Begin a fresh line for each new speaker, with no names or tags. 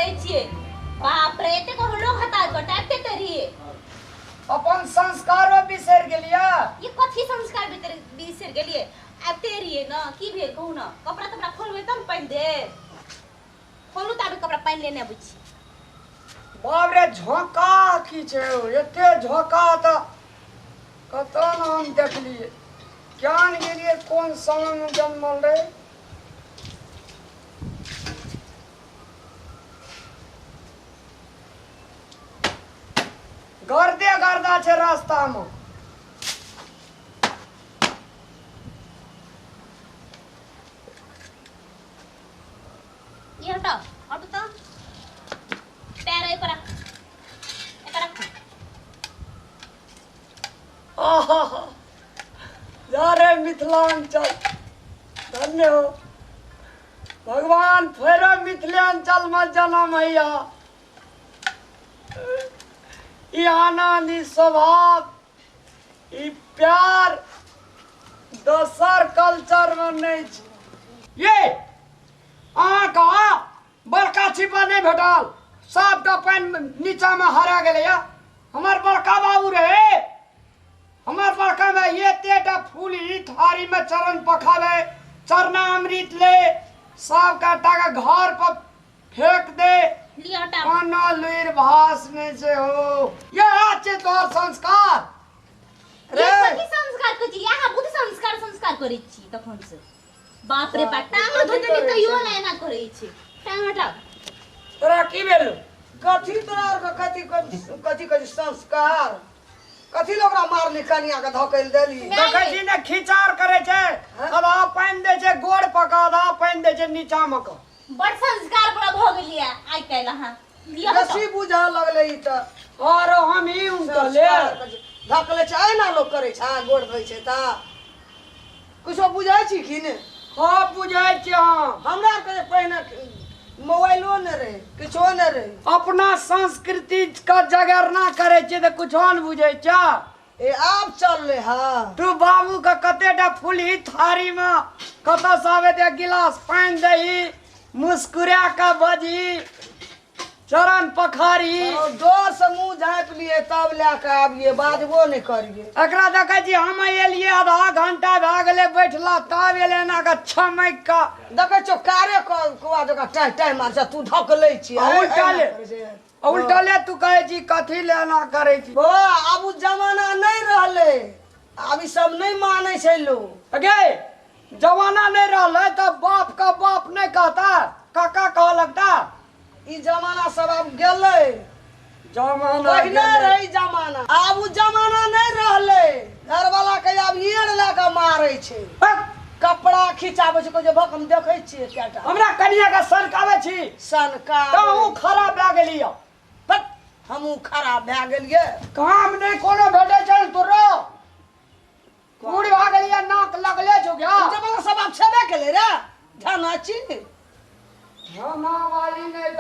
करे छिए बाप रे एते को लोग हता गटाते तरिए
अपन संस्कारो बिसर गेलिया।
ये कथी संस्कार बिसर गेलिए अब तेरिए ना की भेल कहू ना कपड़ा तपड़ा खोलबे तब पहन दे खोलू तब कपड़ा पहन लेने बुझी
बाप रे झोंका खींचे एते झोंका त कतो न हम देखलिए ज्ञान गेलिए कौन समय में जन्मल रे। गर्दे गर्दा छे रास्ता में
ये हटो हटो तो पैर ए पर रख
आहा जा रे मिथिलांचल धन्य हो भगवान फेरो मिथिलांचल में जन्म हैया। ई आनंद ई स्वभाव ई प्यार दोसर कल्चर में नहीं छै। ये अहाँके बड़का छिपा नहीं भेटल सबटा पानि नीचा में हरा गेलै या। हमर बड़का बाबू रहे हमर बड़का में ये तेटा फूली थारी में चरण पखावे चरना अमृत ले सब काटा के घर पर फेंक दे
लिया हटा
काना लुइर भास में से हो ये आचे तोहर संस्कार
ये कथी संस्कार कछि यहाँ बुद्ध संस्कार करै छी तखन से बाप रे बा टांग धोते त यो ना करै छी टांग हटा
तोरा की भेल
कथी तोरा और कथी संस्कार कथी लोगरा मारली कनिया के धकेल देली
देखै छी ने खिचार करे छै आधा पानि दे छै गोड़ पका आधा पानि दे छै नीचा में का
बड़ संस्कार बड़ा भ गेलिए आइ काल्हि अहाँ लिया
बेसी बुझा लगले ई त
और हम ही उनका ले
धकले छै ना लोग करे छै गोड़ धोइ छै त कुछो बुझाइ छी कि ने।
हाँ बुझाइ छी हाँ
हमरा के पहिने मोबाइलो न रहे किछो न रहे
अपना संस्कृति का जगरना करे छै त कुछो न बुझै छ।
ए आप चल ले हां
तू बाबू का कतेटा फूली थारी में कत सावे दे गिलास पानी दही मुस्कुरा का बजी चरण पखारी
डोर से मुंह झाँप लिए तब लेके आबिए बाजबो नहीं करिए।
एकरा देखे छी हम एलिए आधा घंटा भए गेले बैठला तब एले ना का छमक का
देखे छो कारे कुआ जका टाइ टाइ मार जा तू धकले छी
उल्टा ले तू कहे छी कथी लेना करे छी
बो अब उ जमाना नहीं रहले अब ई सब नहीं माने छै लोग
गे जमाना नहीं रहले तो बाप का बाप नहीं कहता काका कह लगता
ई जमाना सब अब गेले
जमाना
पहले रही जमाना अब उ जमाना नहीं रहले घर वाला के अब ईड़ लेके मारे छै कपड़ा खिंचाबे छै जे भक हम देखे छियै केटा
हमरा कनिया का सरकावे छी
सनका
कहूँ खराब भए गेलिए
हमू खराब भए गेलिए
काम नहीं कोनो भेटे छै तोरो बूढ़ भए गेलिए नाक लगले छौ क्या
जमाना सब अब छेबे केले रे जाना छी
वाली ने